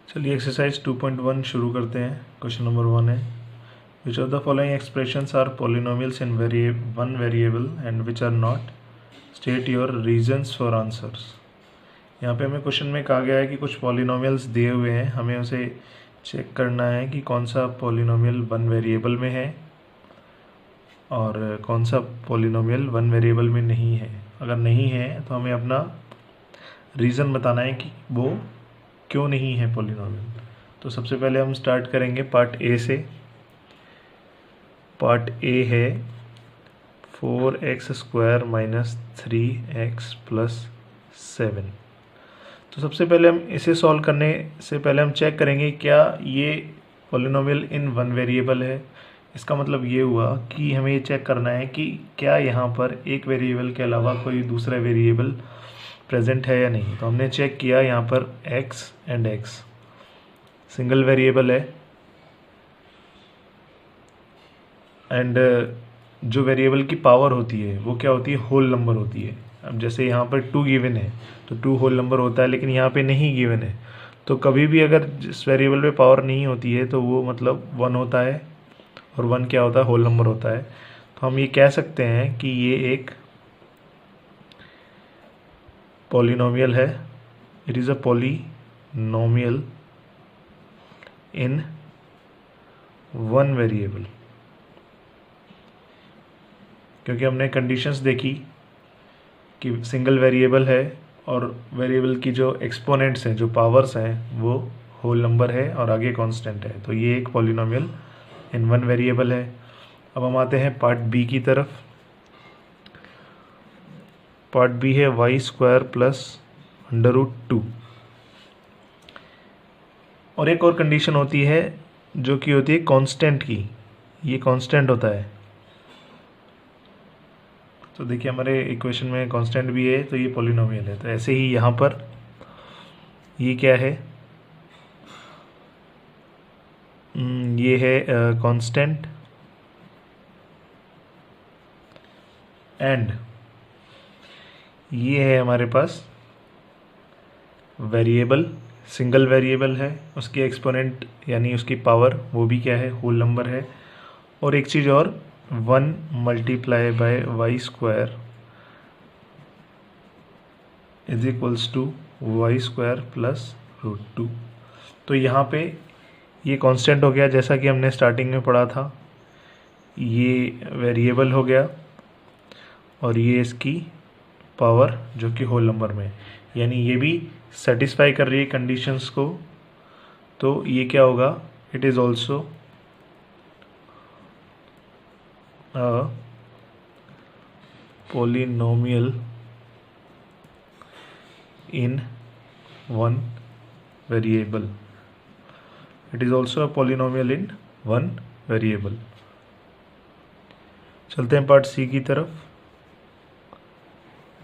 चलिए एक्सरसाइज 2.1 शुरू करते हैं। क्वेश्चन नंबर 1 है, which of the following expressions are polynomials in one variable and which are not, state your reasons for answers. यहाँ पे हमें क्वेश्चन में कहा गया है कि कुछ पॉलिनोमियल्स दिए हुए हैं, हमें उसे चेक करना है कि कौन सा पॉलिनोमियल वन वेरिएबल में है और कौन सा पॉलिनोमियल वन वेरिएबल में नहीं है। अगर नहीं है तो हमें अपना रीज़न बताना है कि वो क्यों नहीं है पॉलिनोमियल। तो सबसे पहले हम स्टार्ट करेंगे पार्ट ए से। पार्ट ए है 4x² - 3x + 7। तो सबसे पहले हम इसे सॉल्व करने से पहले हम चेक करेंगे क्या ये पॉलिनोमियल इन वन वेरिएबल है। इसका मतलब ये हुआ कि हमें ये चेक करना है कि क्या यहाँ पर एक वेरिएबल के अलावा कोई दूसरा वेरिएबल प्रेजेंट है या नहीं। तो हमने चेक किया, यहाँ पर x and x single variable है एंड जो वेरिएबल की पावर होती है वो क्या होती है, होल नंबर होती है। अब जैसे यहाँ पर 2 गिवन है तो 2 होल नंबर होता है, लेकिन यहाँ पे नहीं गिवन है तो कभी भी अगर जिस वेरिएबल पे पावर नहीं होती है तो वो मतलब 1 होता है, और 1 क्या होता है, होल नंबर होता है। तो हम ये कह सकते हैं कि ये एक पॉलिनोमियल है, it is a polynomial in one variable, क्योंकि हमने कंडीशंस देखी कि सिंगल वेरिएबल है और वेरिएबल की जो एक्सपोनेंट्स हैं, जो पावर्स हैं, वो होल नंबर है और आगे कांस्टेंट है। तो ये एक पॉलिनोमियल इन वन वेरिएबल है। अब हम आते हैं पार्ट बी की तरफ। पार्ट बी है y² + √2। और एक और कंडीशन होती है जो कि होती है कांस्टेंट की, ये कांस्टेंट होता है। तो देखिए हमारे इक्वेशन में कांस्टेंट भी है तो ये पॉलिनोमियल है। तो ऐसे ही यहाँ पर ये क्या है, ये है कांस्टेंट एंड ये है हमारे पास वेरिएबल, सिंगल वेरिएबल है, उसकी एक्सपोनेंट यानी उसकी पावर वो भी क्या है, होल नंबर है। और एक चीज़ और, 1 × y² = y² + √2। तो यहाँ पे ये कांस्टेंट हो गया, जैसा कि हमने स्टार्टिंग में पढ़ा था। ये वेरिएबल हो गया और ये इसकी पावर जो कि होल नंबर में, यानी ये भी सेटिस्फाई कर रही है कंडीशंस को। तो ये क्या होगा, it is also a polynomial in one variable. It is also a polynomial in one variable. चलते हैं पार्ट सी की तरफ।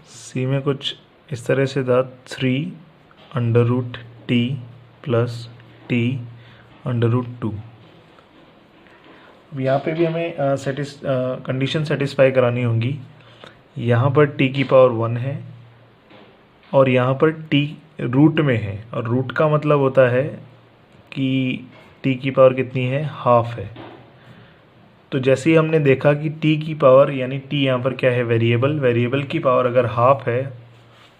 सी में कुछ इस तरह से था, 3 √t + t √2। अब यहाँ पे भी हमें कंडीशन सेटिस्फाई करानी होंगी। यहाँ पर t की पावर 1 है और यहाँ पर t रूट में है, और रूट का मतलब होता है कि t की पावर कितनी है, हाफ है। तो जैसे ही हमने देखा कि t की पावर यानी t यहाँ पर क्या है, वेरिएबल, वेरिएबल की पावर अगर हाफ है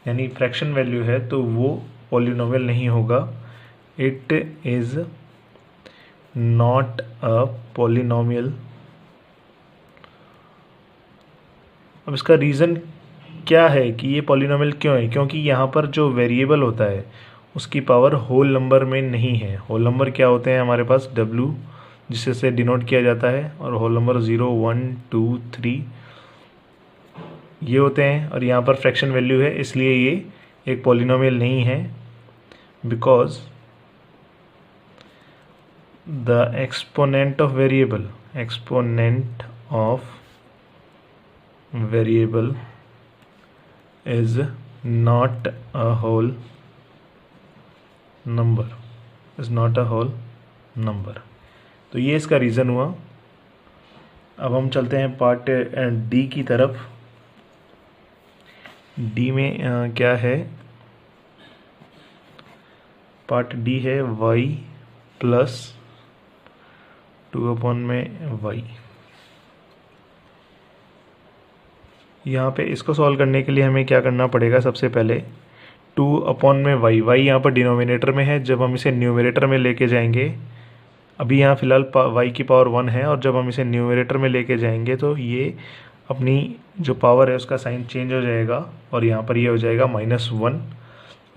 यानी फ्रैक्शन वैल्यू है तो वो पॉलिनोमियल नहीं होगा, it is not a polynomial. अब इसका रीज़न क्या है कि ये पॉलिनोमियल क्यों है, क्योंकि यहाँ पर जो वेरिएबल होता है उसकी पावर होल नंबर में नहीं है। होल नंबर क्या होते हैं हमारे पास, w, जिससे डिनोट किया जाता है, और होल नंबर 0 1 2 3 ये होते हैं, और यहाँ पर फ्रैक्शन वैल्यू है, इसलिए ये एक पॉलिनोमियल नहीं है। Because the exponent of variable is not a whole number, तो ये इसका रीज़न हुआ। अब हम चलते हैं पार्ट डी की तरफ। डी में क्या है, पार्ट डी है y प्लस 2/y। यहाँ पे इसको सॉल्व करने के लिए हमें क्या करना पड़ेगा, सबसे पहले 2/y यहाँ पर डिनोमिनेटर में है, जब हम इसे न्यूमरेटर में लेके जाएंगे, अभी यहाँ फिलहाल y की पावर 1 है, और जब हम इसे न्यूमरेटर में लेके जाएंगे तो ये अपनी जो पावर है उसका साइन चेंज हो जाएगा और यहाँ पर ये हो जाएगा -1।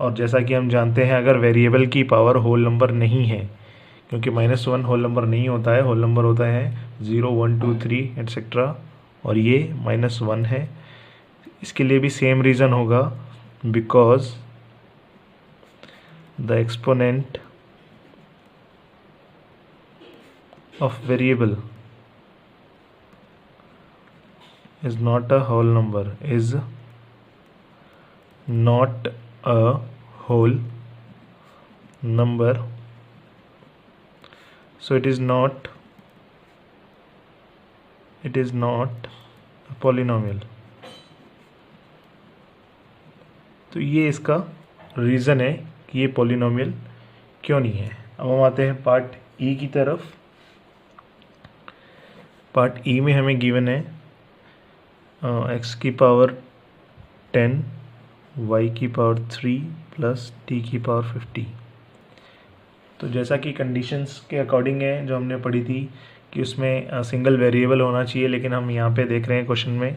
और जैसा कि हम जानते हैं अगर वेरिएबल की पावर होल नंबर नहीं है, क्योंकि -1 होल नंबर नहीं होता है, होल नंबर होता है 0 1 2 3 एट्सेट्रा, और ये -1 है। इसके लिए भी सेम रीज़न होगा, because the exponent of variable is not a whole number, is not a whole number, so it is not a polynomial। तो ये इसका रीज़न है कि ये पॉलिनोमियल क्यों नहीं है। अब हम आते हैं पार्ट ई की तरफ। पार्ट ई में हमें गिवन है x की पावर 10 y की पावर 3 प्लस t की पावर 50। तो जैसा कि कंडीशंस के अकॉर्डिंग है जो हमने पढ़ी थी कि उसमें सिंगल वेरिएबल होना चाहिए, लेकिन हम यहाँ पे देख रहे हैं क्वेश्चन में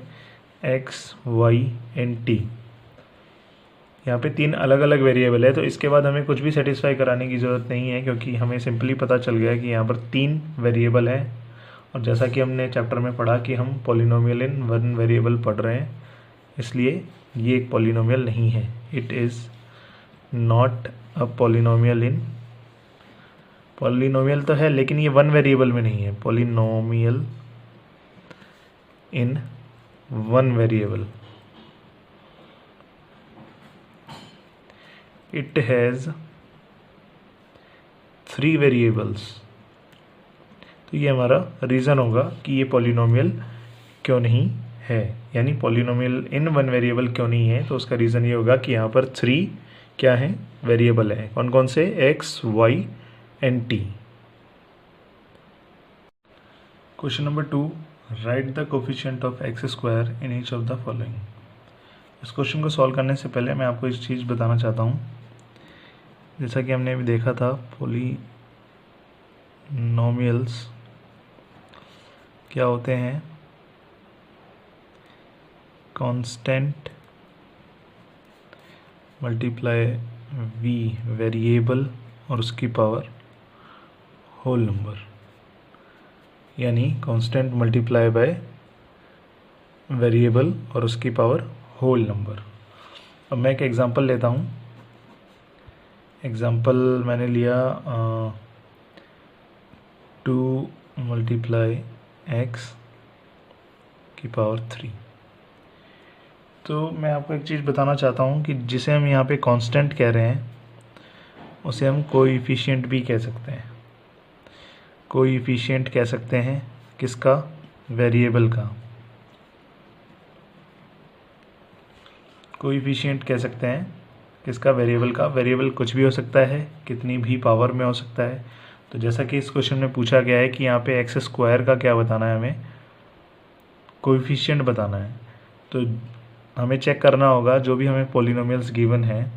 x y एंड t, यहाँ पे 3 अलग अलग वेरिएबल है। तो इसके बाद हमें कुछ भी सेटिस्फाई कराने की ज़रूरत नहीं है, क्योंकि हमें सिंपली पता चल गया कि यहाँ पर 3 वेरिएबल है। और जैसा कि हमने चैप्टर में पढ़ा कि हम पॉलिनोमियल इन वन वेरिएबल पढ़ रहे हैं, इसलिए ये एक पॉलिनोमियल नहीं है। It is not a polynomial in, polynomial तो है लेकिन ये वन वेरिएबल में नहीं है। Polynomial in one variable, it has 3 variables. तो ये हमारा रीज़न होगा कि ये पॉलिनोमियल क्यों नहीं है, यानी पॉलिनोमियल इन वन वेरिएबल क्यों नहीं है। तो उसका रीज़न ये होगा कि यहाँ पर 3 क्या है, वेरिएबल है। कौन कौन से, x y and t। Question number 2, right the coefficient of x square in each of the following. इस क्वेश्चन को सॉल्व करने से पहले मैं आपको एक चीज़ बताना चाहता हूँ। जैसा कि हमने अभी देखा था, पॉलिनोमियल्स क्या होते हैं, कांस्टेंट मल्टीप्लाई v वेरिएबल और उसकी पावर होल नंबर, यानी कांस्टेंट मल्टीप्लाई बाय वेरिएबल और उसकी पावर होल नंबर। अब मैं एक एग्जांपल लेता हूँ। एग्जांपल मैंने लिया 2 मल्टीप्लाई x की पावर 3। तो मैं आपको एक चीज़ बताना चाहता हूँ कि जिसे हम यहाँ पे कांस्टेंट कह रहे हैं उसे हम कोएफिशिएंट भी कह सकते हैं। कोएफिशिएंट कह सकते हैं किसका, वेरिएबल का। कोएफिशिएंट कह सकते हैं किसका, वेरिएबल का। वेरिएबल कुछ भी हो सकता है, कितनी भी पावर में हो सकता है। तो जैसा कि इस क्वेश्चन में पूछा गया है कि यहाँ पे एक्स स्क्वायर का क्या बताना है, हमें कोएफिशिएंट बताना है। तो हमें चेक करना होगा जो भी हमें पॉलिनोमियल्स गिवन है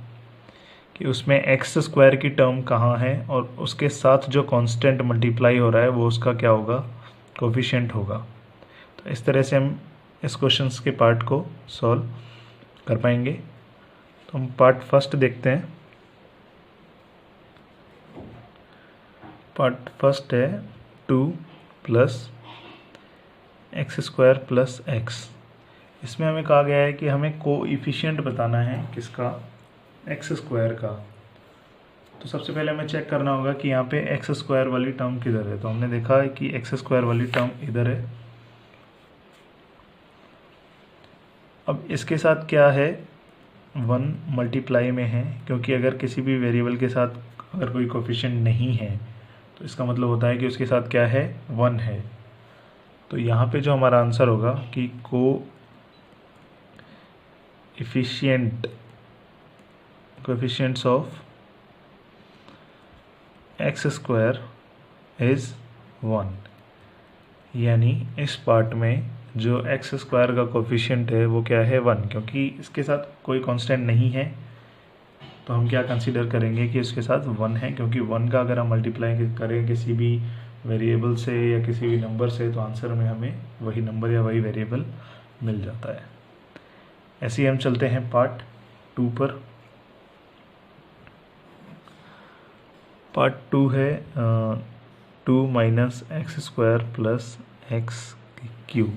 कि उसमें एक्स स्क्वायर की टर्म कहाँ है और उसके साथ जो कांस्टेंट मल्टीप्लाई हो रहा है वो उसका क्या होगा, कोएफिशिएंट होगा। तो इस तरह से हम इस क्वेश्चन के पार्ट को सॉल्व कर पाएंगे। तो हम पार्ट फर्स्ट देखते हैं। पार्ट फर्स्ट है 2 plus x square plus x. इसमें हमें कहा गया है कि हमें कोएफिशिएंट बताना है किसका, एक्स स्क्वायर का। तो सबसे पहले हमें चेक करना होगा कि यहाँ पे एक्स स्क्वायर वाली टर्म किधर है। तो हमने देखा है कि एक्स स्क्वायर वाली टर्म इधर है। अब इसके साथ क्या है, 1 मल्टीप्लाई में है, क्योंकि अगर किसी भी वेरिएबल के साथ अगर कोई कोएफिशिएंट नहीं है तो इसका मतलब होता है कि उसके साथ क्या है, 1 है। तो यहाँ पे जो हमारा आंसर होगा कि coefficients of x square is 1, यानी इस पार्ट में जो एक्स स्क्वायर का कोफिशिएंट है वो क्या है 1, क्योंकि इसके साथ कोई कांस्टेंट नहीं है तो हम क्या कंसीडर करेंगे कि इसके साथ 1 है, क्योंकि 1 का अगर हम मल्टीप्लाई करें किसी भी वेरिएबल से या किसी भी नंबर से तो आंसर में हमें वही नंबर या वही वेरिएबल मिल जाता है। ऐसे ही हम चलते हैं पार्ट 2 पर। पार्ट 2 है 2 minus x square plus x cube.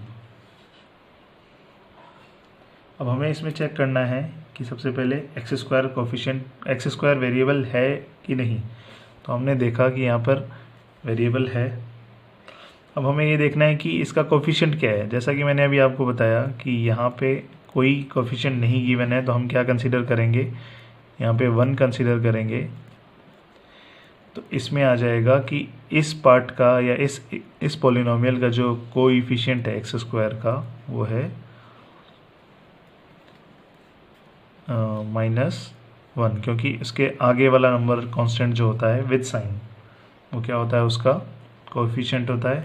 अब हमें इसमें चेक करना है कि सबसे पहले x square coefficient x square variable है कि नहीं। तो हमने देखा कि यहाँ पर वेरिएबल है। अब हमें ये देखना है कि इसका कोफिशिएंट क्या है। जैसा कि मैंने अभी आपको बताया कि यहाँ पे कोई कोफिशिएंट नहीं गिवन है तो हम क्या कंसीडर करेंगे, यहाँ पे 1 कंसीडर करेंगे। तो इसमें आ जाएगा कि इस पार्ट का या इस पॉलिनोमियल का जो कोएफिशिएंट है एक्स स्क्वायर का वो है -1, क्योंकि इसके आगे वाला नंबर कांस्टेंट जो होता है विद साइन वो क्या होता है, उसका कोएफिशिएंट होता है।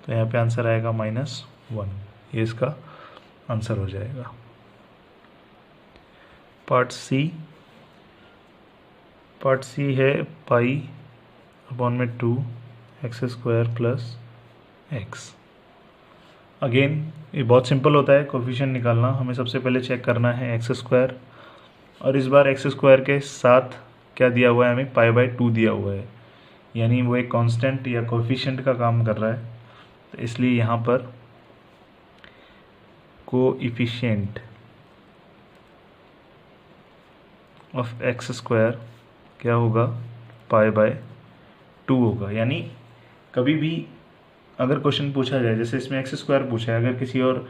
तो यहाँ पे आंसर आएगा -1, ये इसका आंसर हो जाएगा। पार्ट सी है π/2 x square plus x. Again ये बहुत सिंपल होता है कोफिशिएंट निकालना। हमें सबसे पहले चेक करना है एक्स स्क्वायर, और इस बार एक्स स्क्वायर के साथ क्या दिया हुआ है, हमें π/2 दिया हुआ है, यानी वो एक कांस्टेंट या कोफिशिएंट का काम कर रहा है। तो इसलिए यहाँ पर कोएफिशिएंट ऑफ एक्स स्क्वायर क्या होगा, π/2 होगा। यानी कभी भी अगर क्वेश्चन पूछा जाए, जैसे इसमें एक्स स्क्वायर पूछा है, अगर किसी और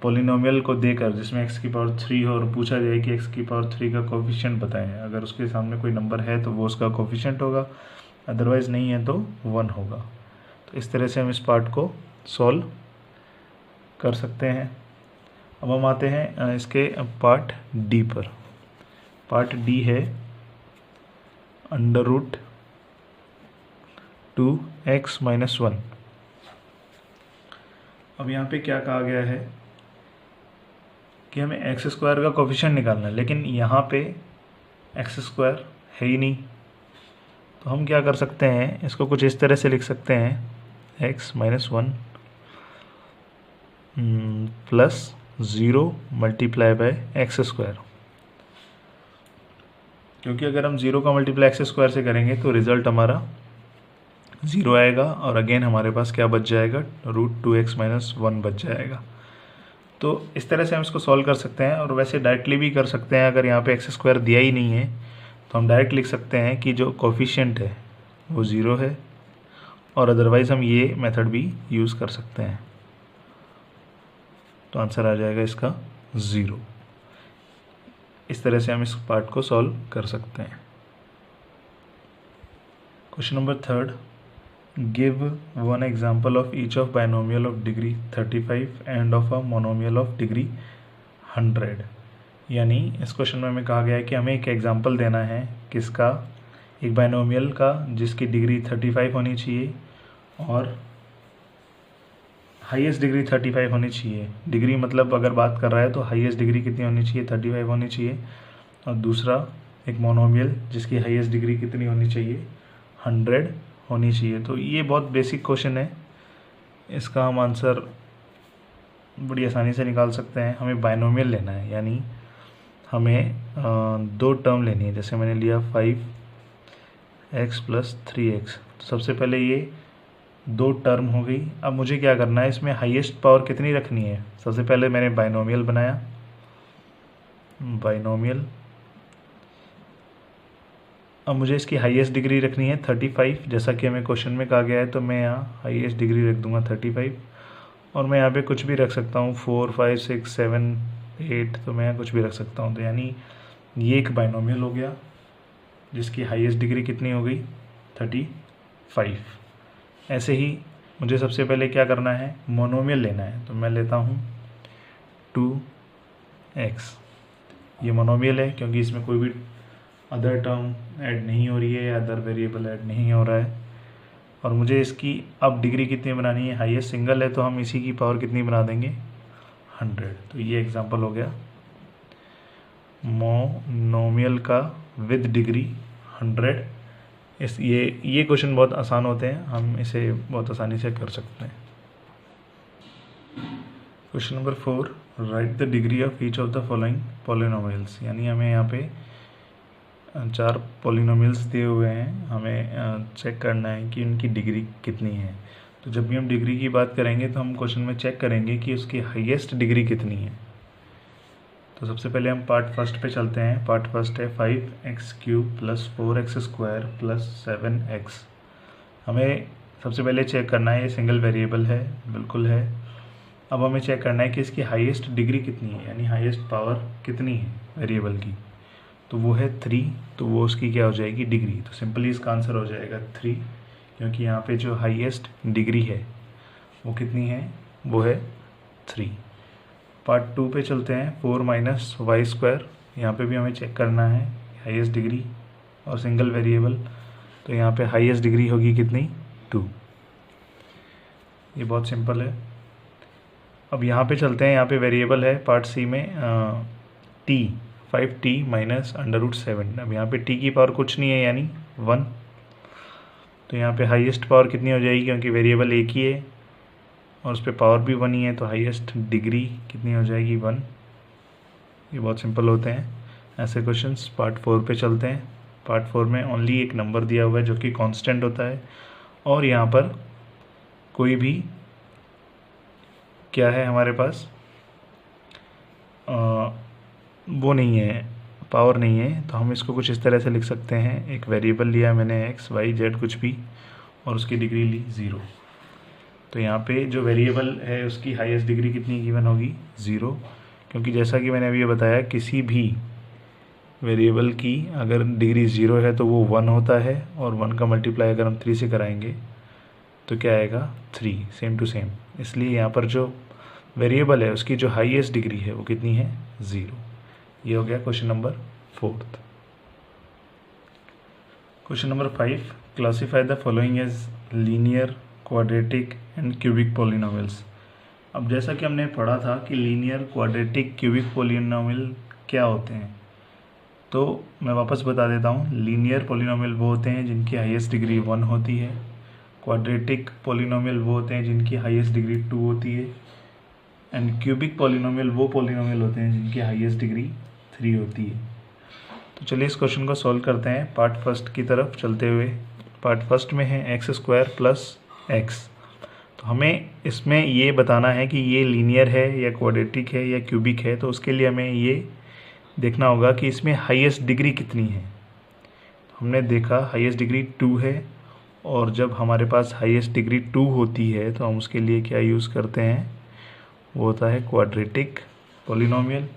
पॉलिनोमियल को देकर जिसमें x की पावर 3 हो और पूछा जाए कि x की पावर 3 का कोफिशिएंट बताएं, अगर उसके सामने कोई नंबर है तो वो उसका कोफिशिएंट होगा, अदरवाइज़ नहीं है तो 1 होगा। तो इस तरह से हम इस पार्ट को सॉल्व कर सकते हैं। अब हम आते हैं इसके पार्ट डी पर। पार्ट डी है √2x-1। अब यहाँ पे क्या कहा गया है कि हमें एक्स स्क्वायर का कोफिशिएंट निकालना है, लेकिन यहाँ पे एक्स स्क्वायर है ही नहीं। तो हम क्या कर सकते हैं, इसको कुछ इस तरह से लिख सकते हैं x-1 plus 0 multiply by x square, क्योंकि अगर हम 0 का मल्टीप्लाई एक्स स्क्वायर से करेंगे तो रिज़ल्ट हमारा 0 आएगा, और अगेन हमारे पास क्या बच जाएगा, √2x-1 बच जाएगा। तो इस तरह से हम इसको सॉल्व कर सकते हैं, और वैसे डायरेक्टली भी कर सकते हैं। अगर यहाँ पे एक्स स्क्वायर दिया ही नहीं है तो हम डायरेक्ट लिख सकते हैं कि जो कोफिशिएंट है वो 0 है, और अदरवाइज़ हम ये मेथड भी यूज़ कर सकते हैं। तो आंसर आ जाएगा इसका 0। इस तरह से हम इस पार्ट को सॉल्व कर सकते हैं। Question number 3, give one example of each of binomial of degree 35 end of a monomial of degree 100। यानी इस क्वेश्चन में हमें कहा गया है कि हमें एक एग्जाम्पल देना है किसका, एक बाइनोमियल का जिसकी डिग्री 35 होनी चाहिए और हाईएस्ट डिग्री 35 होनी चाहिए। डिग्री मतलब अगर बात कर रहा है तो हाईएस्ट डिग्री कितनी होनी चाहिए, 35 होनी चाहिए। और दूसरा एक मोनोमियल जिसकी हाईएस्ट डिग्री कितनी होनी चाहिए, 100 होनी चाहिए। तो ये बहुत बेसिक क्वेश्चन है, इसका हम आंसर बड़ी आसानी से निकाल सकते हैं। हमें बाइनोमियल लेना है, यानी हमें 2 टर्म लेनी है। जैसे मैंने लिया 5x + 3x, तो सबसे पहले ये 2 टर्म हो गई। अब मुझे क्या करना है, इसमें हाईएस्ट पावर कितनी रखनी है। सबसे पहले मैंने बाइनोमियल बनाया, बाइनोमियल। अब मुझे इसकी हाईएस्ट डिग्री रखनी है 35, जैसा कि हमें क्वेश्चन में कहा गया है। तो मैं यहाँ हाईएस्ट डिग्री रख दूंगा 35, और मैं यहाँ पे कुछ भी रख सकता हूँ, 4, 5, 6, 7, 8, तो मैं यहाँ कुछ भी रख सकता हूँ। तो यानी ये एक बाइनोमियल हो गया जिसकी हाईएस्ट डिग्री कितनी हो गई, 35। ऐसे ही मुझे सबसे पहले क्या करना है, मोनोमियल लेना है। तो मैं लेता हूँ 2x, ये मोनोमियल है क्योंकि इसमें कोई भी अदर टर्म ऐड नहीं हो रही है या अदर वेरिएबल ऐड नहीं हो रहा है, और मुझे इसकी अब डिग्री कितनी बनानी है, हाईएस्ट सिंगल है तो हम इसी की पावर कितनी बना देंगे 100। तो ये एग्जांपल हो गया मोनोमियल का विद डिग्री 100। ये क्वेश्चन बहुत आसान होते हैं, हम इसे बहुत आसानी से कर सकते हैं। Question number 4, right the degree of each of the following polynomials. यानी हमें यहाँ पे 4 पॉलिनोमियल्स दिए हुए हैं, हमें चेक करना है कि उनकी डिग्री कितनी है। तो जब भी हम डिग्री की बात करेंगे तो हम क्वेश्चन में चेक करेंगे कि उसकी हाईएस्ट डिग्री कितनी है। तो सबसे पहले हम पार्ट फर्स्ट पे चलते हैं। पार्ट फर्स्ट है 5x³ + 4x² + 7x। हमें सबसे पहले चेक करना है, ये सिंगल वेरिएबल है, बिल्कुल है। अब हमें चेक करना है कि इसकी हाईएस्ट डिग्री कितनी है, यानी हाईएस्ट पावर कितनी है वेरिएबल की। तो वो है 3, तो वो उसकी क्या हो जाएगी डिग्री। तो सिंपली इसका आंसर हो जाएगा 3, क्योंकि यहाँ पे जो हाईएस्ट डिग्री है वो कितनी है, वो है 3। पार्ट 2 पे चलते हैं, 4 - y²। यहाँ पे भी हमें चेक करना है हाईएस्ट डिग्री और सिंगल वेरिएबल। तो यहाँ पे हाईएस्ट डिग्री होगी कितनी 2। ये बहुत सिंपल है। अब यहाँ पे चलते हैं, यहाँ पे वेरिएबल है पार्ट सी में t, 5t - √7। अब यहाँ पे t की पावर कुछ नहीं है यानी 1। तो यहाँ पे हाईएस्ट पावर कितनी हो जाएगी, क्योंकि वेरिएबल एक ही है और उस पर पावर भी 1 ही है, तो हाईएस्ट डिग्री कितनी हो जाएगी 1। ये बहुत सिंपल होते हैं ऐसे क्वेश्चंस। पार्ट 4 पे चलते हैं। पार्ट 4 में ओनली एक नंबर दिया हुआ है जो कि कांस्टेंट होता है, और यहाँ पर कोई भी क्या है हमारे पास वो नहीं है, पावर नहीं है। तो हम इसको कुछ इस तरह से लिख सकते हैं, एक वेरिएबल लिया मैंने x, y, z कुछ भी, और उसकी डिग्री ली 0। तो यहाँ पे जो वेरिएबल है उसकी हाईएस्ट डिग्री कितनी गिवन होगी 0, क्योंकि जैसा कि मैंने अभी ये बताया किसी भी वेरिएबल की अगर डिग्री 0 है तो वो 1 होता है, और 1 का मल्टीप्लाई अगर हम 3 से कराएंगे तो क्या आएगा 3, सेम टू सेम। इसलिए यहाँ पर जो वेरिएबल है उसकी जो हाईएस्ट डिग्री है वो कितनी है 0। ये हो गया question number 4। Question number 5, classify the following as linear, quadratic and cubic polynomials. अब जैसा कि हमने पढ़ा था कि लीनियर, क्वाड्रेटिक, क्यूबिक पॉलिनोमियल क्या होते हैं, तो मैं वापस बता देता हूँ। लीनियर पॉलिनोमियल वो होते हैं जिनकी हाईएस्ट डिग्री 1 होती है। क्वाड्रेटिक पॉलिनोमियल वो होते हैं जिनकी हाईएस्ट डिग्री 2 होती है। एंड क्यूबिक पॉलिनोमियल वो पॉलिनोमियल होते हैं जिनकी हाईएस्ट डिग्री 3 होती है। तो चलिए इस क्वेश्चन को सॉल्व करते हैं पार्ट फर्स्ट की तरफ चलते हुए। पार्ट फर्स्ट में है x² + x। तो हमें इसमें ये बताना है कि ये लीनियर है या क्वाड्रेटिक है या क्यूबिक है, तो उसके लिए हमें ये देखना होगा कि इसमें हाईएस्ट डिग्री कितनी है। हमने देखा हाईएस्ट डिग्री 2 है, और जब हमारे पास हाईएस्ट डिग्री 2 होती है तो हम उसके लिए क्या यूज़ करते हैं, वो होता है क्वाड्रेटिक पॉलिनोमियल।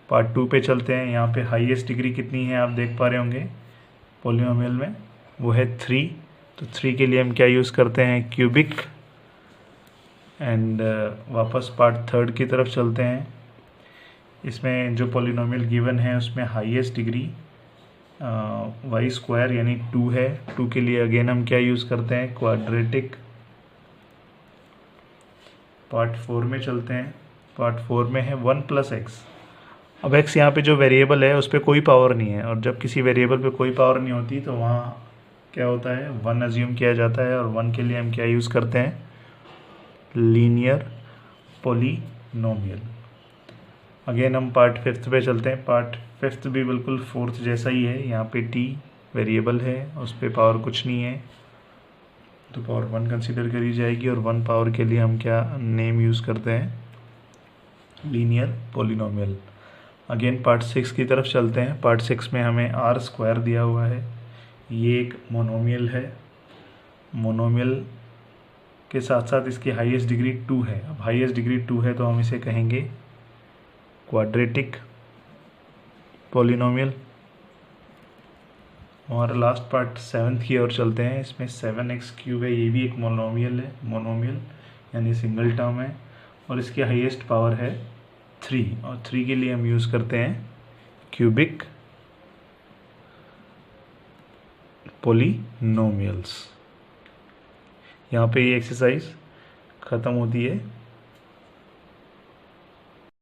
पार्ट 2 पे चलते हैं। यहाँ पे हाईएस्ट डिग्री कितनी है आप देख पा रहे होंगे पॉलिनोमियल में, वो है 3। तो 3 के लिए हम क्या यूज़ करते हैं, क्यूबिक। एंड वापस पार्ट 3 की तरफ चलते हैं। इसमें जो पॉलिनोमियल गिवन है उसमें हाईएस्ट डिग्री y² यानी 2 है। 2 के लिए अगेन हम क्या यूज़ करते हैं, क्वाड्रेटिक। पार्ट 4 में चलते हैं। पार्ट 4 में है 1 + x। अब x यहाँ पे जो वेरिएबल है उस पर कोई पावर नहीं है, और जब किसी वेरिएबल पे कोई पावर नहीं होती तो वहाँ क्या होता है 1 अज्यूम किया जाता है, और 1 के लिए हम क्या यूज़ करते हैं, लीनियर पॉलिनोमियल। अगेन हम पार्ट 5 पे चलते हैं। पार्ट 5 भी बिल्कुल 4th जैसा ही है। यहाँ पे t वेरिएबल है, उस पर पावर कुछ नहीं है, तो पावर 1 कंसीडर करी जाएगी, और 1 पावर के लिए हम क्या नेम यूज़ करते हैं, लीनियर पॉलिनोमियल। अगेन पार्ट 6 की तरफ चलते हैं। पार्ट 6 में हमें r² दिया हुआ है। ये एक मोनोमियल है। मोनोमियल के साथ साथ इसकी हाईएस्ट डिग्री 2 है। अब हाईएस्ट डिग्री 2 है तो हम इसे कहेंगे क्वाड्रेटिक पॉलिनोमियल। और लास्ट पार्ट 7th की ओर चलते हैं। इसमें 7x³ है, ये भी एक मोनोमियल है, मोनोमियल यानी सिंगल टर्म है, और इसकी हाईएस्ट पावर है 3, और 3 के लिए हम यूज़ करते हैं क्यूबिक polynomials। यहाँ पे ये एक्सरसाइज ख़त्म होती है।